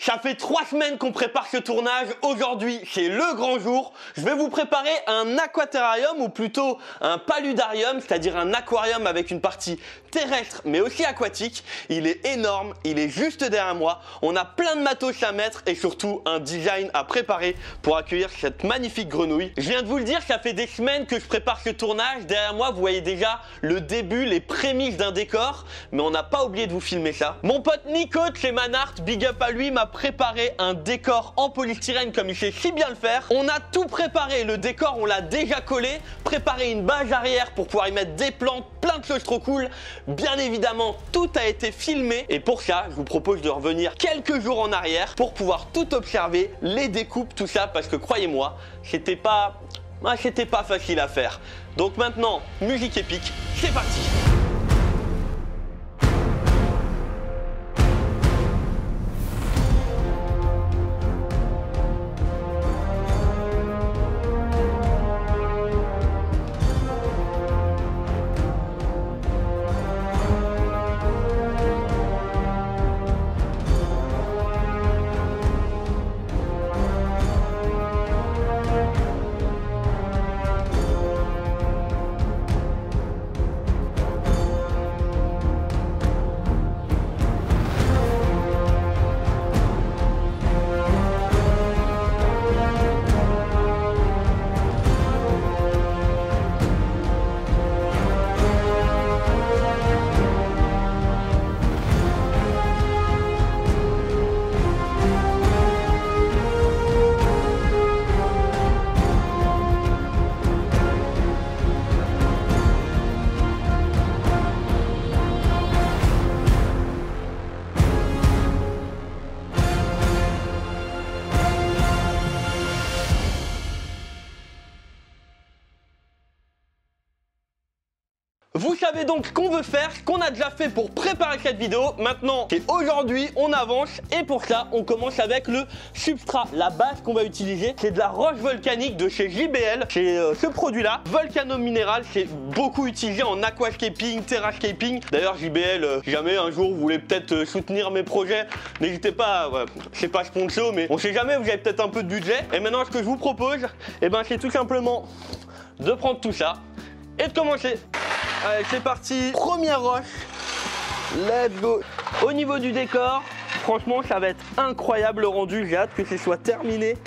Ça fait 3 semaines qu'on prépare ce tournage. Aujourd'hui, c'est le grand jour. Je vais vous préparer un aquaterrarium ou plutôt un paludarium, c'est-à-dire un aquarium avec une partie terrestre mais aussi aquatique. Il est énorme, il est juste derrière moi. On a plein de matos à mettre et surtout un design à préparer pour accueillir cette magnifique grenouille. Je viens de vous le dire, ça fait des semaines que je prépare ce tournage. Derrière moi, vous voyez déjà le début, les prémices d'un décor, mais on n'a pas oublié de vous filmer ça. Mon pote Nico de chez Manart, big up à lui, m'a préparé un décor en polystyrène comme il sait si bien le faire. On a tout préparé, le décor on l'a déjà collé, préparé une base arrière pour pouvoir y mettre des plantes, plein de choses trop cool. Bien évidemment, tout a été filmé et pour ça, je vous propose de revenir quelques jours en arrière pour pouvoir tout observer, les découpes, tout ça, parce que croyez-moi, c'était pas facile à faire. Donc maintenant, musique épique, c'est parti. Vous savez donc ce qu'on veut faire, ce qu'on a déjà fait pour préparer cette vidéo. Maintenant, c'est aujourd'hui, on avance et pour ça, on commence avec le substrat. La base qu'on va utiliser, c'est de la roche volcanique de chez JBL. C'est ce produit-là, Volcano Mineral, c'est beaucoup utilisé en aquascaping, terrascaping. D'ailleurs, JBL, si jamais un jour vous voulez peut-être soutenir mes projets, n'hésitez pas, c'est pas sponsor, mais on sait jamais, vous avez peut-être un peu de budget. Et maintenant, ce que je vous propose, c'est tout simplement de prendre tout ça et de commencer. Allez, c'est parti, première roche, let's go. Au niveau du décor, franchement, ça va être incroyable le rendu, j'ai hâte que ce soit terminé.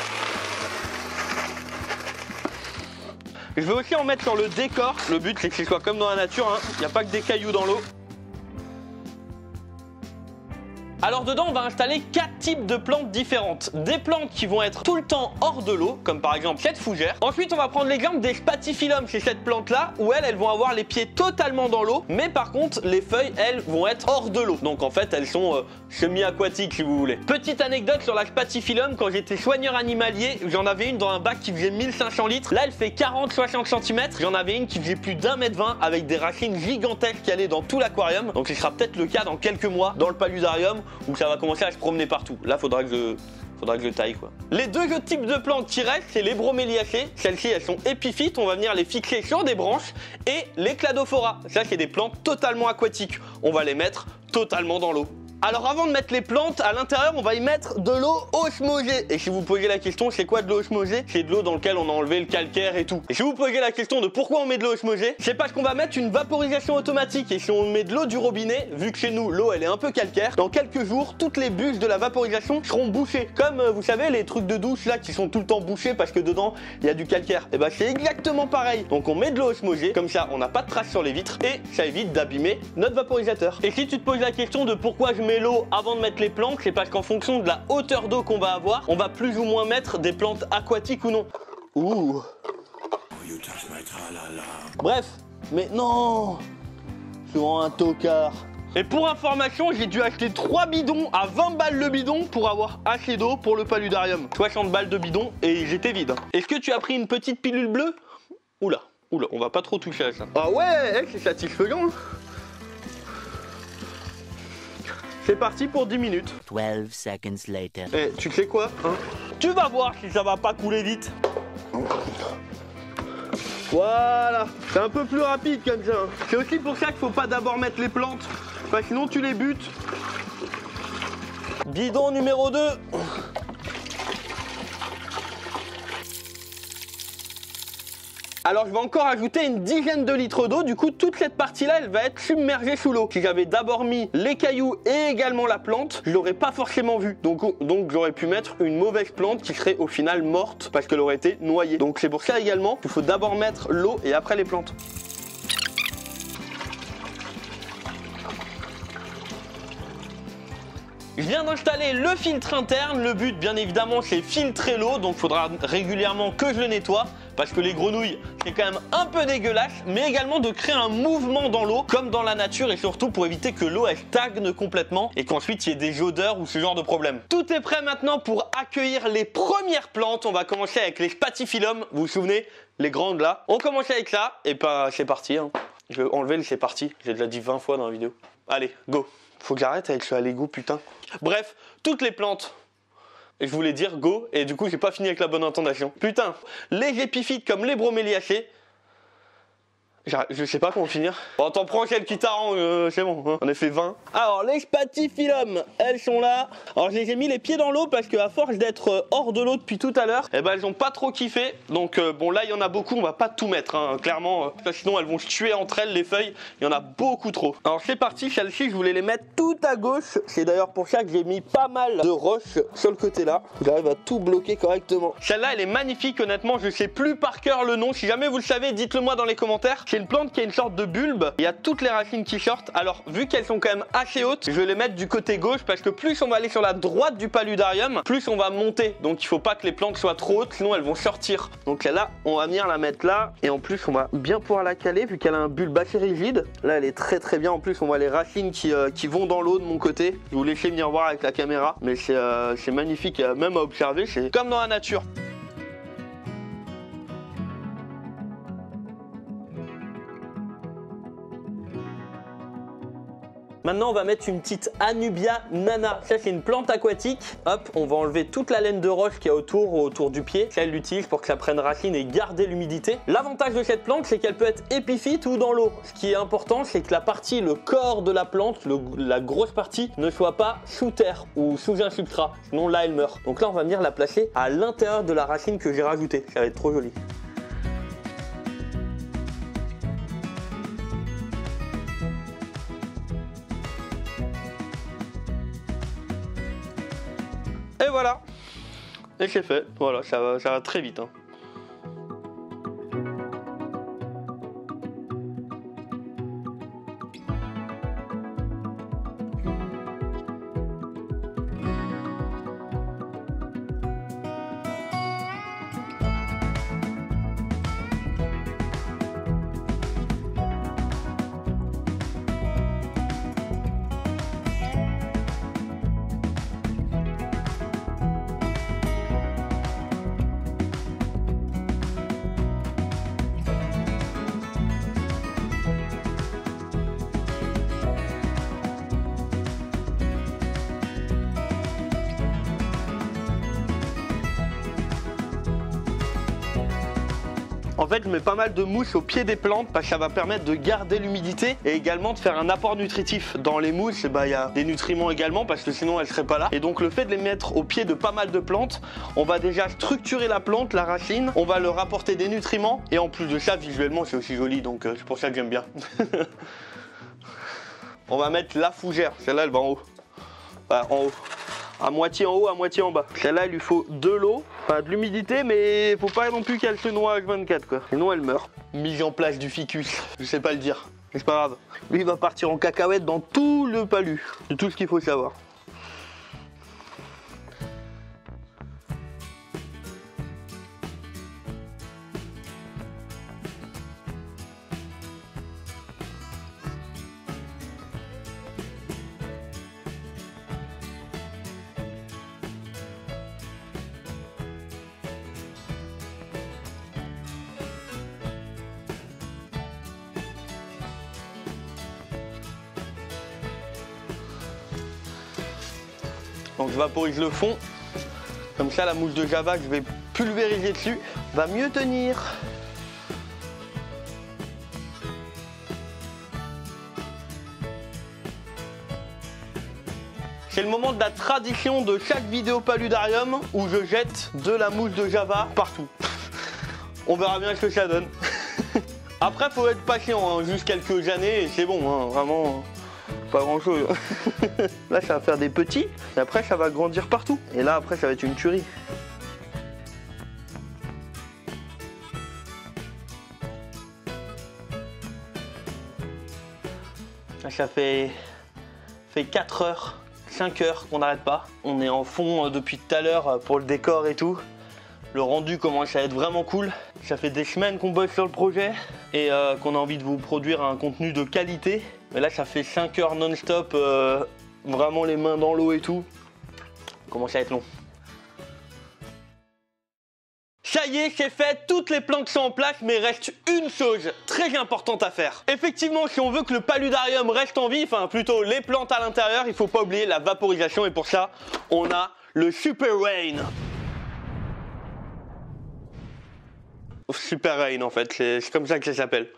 Je vais aussi en mettre sur le décor, le but c'est que ce soit comme dans la nature, il n'y a pas que des cailloux dans l'eau. Alors dedans, on va installer 4 types de plantes différentes. Des plantes qui vont être tout le temps hors de l'eau, comme par exemple cette fougère. Ensuite, on va prendre l'exemple des spathiphyllum, c'est cette plante-là, où elles vont avoir les pieds totalement dans l'eau, mais par contre, les feuilles, elles, vont être hors de l'eau. Donc en fait, elles sont semi-aquatiques, si vous voulez. Petite anecdote sur la spathiphyllum, quand j'étais soigneur animalier, j'en avais une dans un bac qui faisait 1500 litres. Là, elle fait 40-60 cm. J'en avais une qui faisait plus d'1,20 m avec des racines gigantesques qui allaient dans tout l'aquarium. Donc ce sera peut-être le cas dans quelques mois dans le paludarium, où ça va commencer à se promener partout. Là, faudra que je taille quoi. Les deux autres types de plantes qui restent, c'est les broméliacées. Celles-ci, elles sont épiphytes, on va venir les fixer sur des branches. Et les cladophora, ça c'est des plantes totalement aquatiques. On va les mettre totalement dans l'eau. Alors avant de mettre les plantes, à l'intérieur, on va y mettre de l'eau osmosée. Et si vous posez la question, c'est quoi de l'eau osmosée? C'est de l'eau dans laquelle on a enlevé le calcaire et tout. Et si vous posez la question de pourquoi on met de l'eau osmosée, c'est parce qu'on va mettre une vaporisation automatique. Et si on met de l'eau du robinet, vu que chez nous, l'eau elle est un peu calcaire, dans quelques jours, toutes les bûches de la vaporisation seront bouchées. Comme vous savez, les trucs de douche là qui sont tout le temps bouchés parce que dedans, il y a du calcaire. Et c'est exactement pareil. Donc on met de l'eau osmosée, comme ça on n'a pas de traces sur les vitres et ça évite d'abîmer notre vaporisateur. Et si tu te poses la question de pourquoi je mets l'eau avant de mettre les plantes, c'est parce qu'en fonction de la hauteur d'eau qu'on va avoir, on va plus ou moins mettre des plantes aquatiques ou non. Ouh. Bref, mais non, c'est vraiment un tocard. Et pour information, j'ai dû acheter 3 bidons à 20 balles le bidon pour avoir assez d'eau pour le paludarium. 60 balles de bidon et j'étais vide. Est-ce que tu as pris une petite pilule bleue? Oula, on va pas trop toucher à ça. Ah ouais, c'est satisfaisant. C'est parti pour 10 minutes. 12 seconds later. Eh, tu sais quoi, Tu vas voir si ça va pas couler vite. Voilà, c'est un peu plus rapide comme ça. C'est aussi pour ça qu'il faut pas d'abord mettre les plantes, parce que sinon tu les butes. Bidon numéro 2. Alors je vais encore ajouter une dizaine de litres d'eau, du coup toute cette partie-là elle va être submergée sous l'eau. Si j'avais d'abord mis les cailloux et également la plante, je l'aurais pas forcément vu. Donc j'aurais pu mettre une mauvaise plante qui serait au final morte parce qu'elle aurait été noyée. Donc c'est pour ça également qu'il faut d'abord mettre l'eau et après les plantes. Je viens d'installer le filtre interne. Le but bien évidemment c'est filtrer l'eau, donc il faudra régulièrement que je le nettoie. Parce que les grenouilles, c'est quand même un peu dégueulasse, mais également de créer un mouvement dans l'eau, comme dans la nature, et surtout pour éviter que l'eau elle stagne complètement et qu'ensuite il y ait des odeurs ou ce genre de problème. Tout est prêt maintenant pour accueillir les premières plantes. On va commencer avec les spathiphyllum, vous vous souvenez, les grandes là. On commence avec ça, et bah c'est parti. Hein. Je vais enlever le c'est parti, j'ai déjà dit 20 fois dans la vidéo. Allez, go. Faut que j'arrête avec ce allez-go putain. Bref, toutes les plantes. Et je voulais dire go, et du coup j'ai pas fini avec la bonne intonation. Putain, les épiphytes comme les broméliacées. Je sais pas comment finir. Bon, t'en prends celle qui t'arrange, c'est bon, hein. On a fait 20. Alors, les spathiphyllum, elles sont là. Alors, je les ai mis les pieds dans l'eau parce qu'à force d'être hors de l'eau depuis tout à l'heure, eh ben, elles ont pas trop kiffé. Donc, bon, là, il y en a beaucoup, on va pas tout mettre, hein, clairement. Sinon, elles vont se tuer entre elles, les feuilles. Il y en a beaucoup trop. Alors, c'est parti, celles-ci, je voulais les mettre tout à gauche. C'est d'ailleurs pour ça que j'ai mis pas mal de roches sur le côté là. J'arrive à tout bloquer correctement. Celle-là, elle est magnifique, honnêtement. Je sais plus par cœur le nom. Si jamais vous le savez, dites-le moi dans les commentaires. C'est une plante qui a une sorte de bulbe, il y a toutes les racines qui sortent. Alors vu qu'elles sont quand même assez hautes, je vais les mettre du côté gauche parce que plus on va aller sur la droite du paludarium, plus on va monter. Donc il faut pas que les plantes soient trop hautes, sinon elles vont sortir. Donc là, on va venir la mettre là, et en plus on va bien pouvoir la caler vu qu'elle a un bulbe assez rigide. Là elle est très bien, en plus on voit les racines qui vont dans l'eau de mon côté. Je vous laisser venir voir avec la caméra, mais c'est magnifique même à observer, c'est comme dans la nature. Maintenant, on va mettre une petite Anubia nana. Ça, c'est une plante aquatique. Hop, on va enlever toute la laine de roche qu'il y a autour du pied. Ça, elle l'utilise pour que ça prenne racine et garder l'humidité. L'avantage de cette plante, c'est qu'elle peut être épiphyte ou dans l'eau. Ce qui est important, c'est que la partie, le corps de la plante, la grosse partie, ne soit pas sous terre ou sous un substrat. Sinon, là, elle meurt. Donc là, on va venir la placer à l'intérieur de la racine que j'ai rajoutée. Ça va être trop joli. Et voilà, et c'est fait, voilà, ça va très vite. Hein. En fait, je mets pas mal de mousse au pied des plantes parce que ça va permettre de garder l'humidité et également de faire un apport nutritif. Dans les mousses, il y a des nutriments également parce que sinon elles seraient pas là. Et donc le fait de les mettre au pied de pas mal de plantes, on va déjà structurer la plante, la racine, on va leur apporter des nutriments et en plus de ça, visuellement, c'est aussi joli, donc c'est pour ça que j'aime bien. On va mettre la fougère, celle-là elle va en haut. Enfin, en haut. À moitié en haut, à moitié en bas. Celle-là, il lui faut de l'eau, enfin de l'humidité, mais faut pas non plus qu'elle se noie H24 quoi. Sinon elle meurt. Mise en place du ficus, je sais pas le dire, mais c'est pas grave. Lui il va partir en cacahuète dans tout le palu. C'est tout ce qu'il faut savoir. Donc je vaporise le fond, comme ça la mousse de java que je vais pulvériser dessus va mieux tenir. C'est le moment de la tradition de chaque vidéo paludarium où je jette de la mousse de Java partout. On verra bien ce que ça donne. Après, faut être patient, hein, juste quelques années et c'est bon, hein, vraiment pas grand chose. Là, ça va faire des petits et après, ça va grandir partout. Et là, après, ça va être une tuerie. Ça fait 4 heures, 5 heures qu'on n'arrête pas. On est en fond depuis tout à l'heure pour le décor et tout. Le rendu commence à être vraiment cool. Ça fait des semaines qu'on bosse sur le projet et qu'on a envie de vous produire un contenu de qualité. Mais là, ça fait 5 heures non-stop, vraiment les mains dans l'eau et tout. Ça commence à être long. Ça y est, c'est fait, toutes les plantes sont en place, mais il reste une chose très importante à faire. Effectivement, si on veut que le paludarium reste en vie, enfin plutôt les plantes à l'intérieur, il ne faut pas oublier la vaporisation et pour ça, on a le Super Rain. Super Rain en fait, c'est comme ça que ça s'appelle.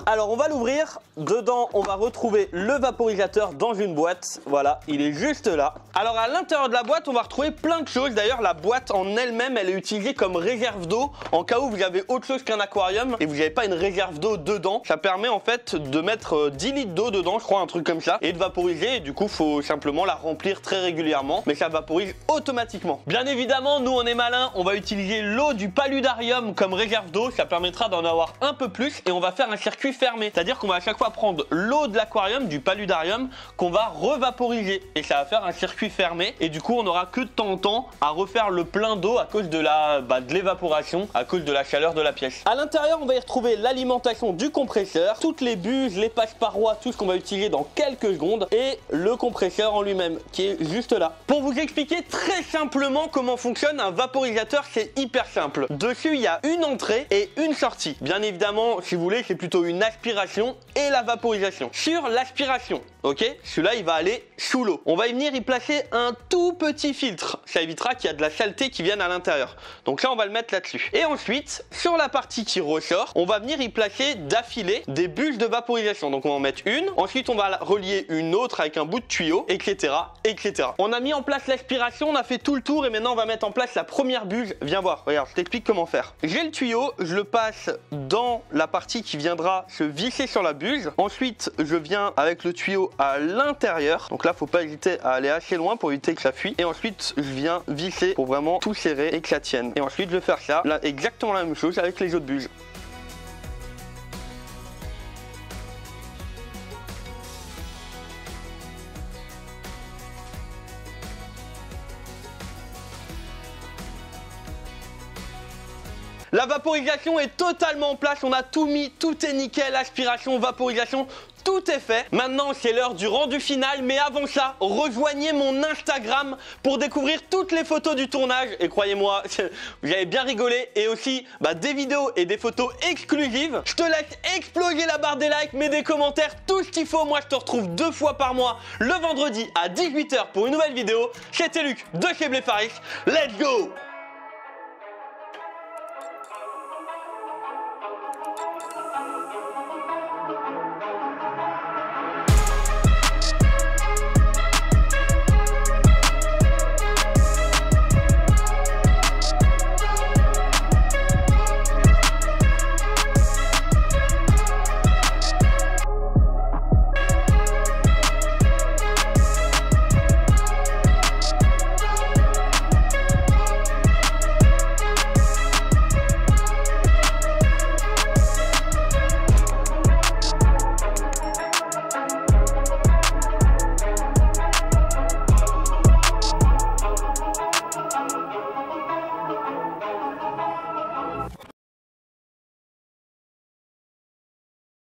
Alors on va l'ouvrir, dedans on va retrouver le vaporisateur dans une boîte, voilà, il est juste là. Alors à l'intérieur de la boîte on va retrouver plein de choses, d'ailleurs la boîte en elle-même elle est utilisée comme réserve d'eau en cas où vous avez autre chose qu'un aquarium et vous n'avez pas une réserve d'eau dedans. Ça permet en fait de mettre 10 litres d'eau dedans, je crois un truc comme ça, et de vaporiser et du coup faut simplement la remplir très régulièrement, mais ça vaporise automatiquement. Bien évidemment nous on est malin, on va utiliser l'eau du paludarium comme réserve d'eau, ça permettra d'en avoir un peu plus et on va faire un circuit fermé, c'est-à-dire qu'on va à chaque fois prendre l'eau de l'aquarium, du paludarium, qu'on va revaporiser et ça va faire un circuit fermé et du coup on aura que de temps en temps à refaire le plein d'eau à cause de de l'évaporation, à cause de la chaleur de la pièce. À l'intérieur on va y retrouver l'alimentation du compresseur, toutes les buses, les passe-parois, tout ce qu'on va utiliser dans quelques secondes et le compresseur en lui-même qui est juste là. Pour vous expliquer très simplement comment fonctionne un vaporisateur, c'est hyper simple. Dessus il y a une entrée et une sortie. Bien évidemment si vous voulez c'est plutôt une aspiration et la vaporisation. Sur l'aspiration, ok, celui-là il va aller sous l'eau. On va y venir y placer un tout petit filtre. Ça évitera qu'il y a de la saleté qui vienne à l'intérieur. Donc là on va le mettre là-dessus. Et ensuite, sur la partie qui ressort, on va venir y placer d'affilée des bûches de vaporisation. Donc on va en mettre une. Ensuite on va relier une autre avec un bout de tuyau, etc. etc. On a mis en place l'aspiration, on a fait tout le tour et maintenant on va mettre en place la première bûche. Viens voir, regarde, je t'explique comment faire. J'ai le tuyau, je le passe dans la partie qui viendra se visser sur la buse. Ensuite, je viens avec le tuyau à l'intérieur. Donc là, faut pas hésiter à aller assez loin pour éviter que ça fuit. Et ensuite, je viens visser pour vraiment tout serrer et que ça tienne. Et ensuite, je vais faire ça, là, exactement la même chose avec les autres buses. La vaporisation est totalement en place, on a tout mis, tout est nickel, aspiration, vaporisation, tout est fait. Maintenant c'est l'heure du rendu final, mais avant ça, rejoignez mon Instagram pour découvrir toutes les photos du tournage. Et croyez-moi, vous avez bien rigolé et aussi des vidéos et des photos exclusives. Je te laisse exploser la barre des likes, mais des commentaires, tout ce qu'il faut. Moi je te retrouve 2 fois par mois, le vendredi à 18 h pour une nouvelle vidéo. C'était Luc de chez Blefaris, let's go!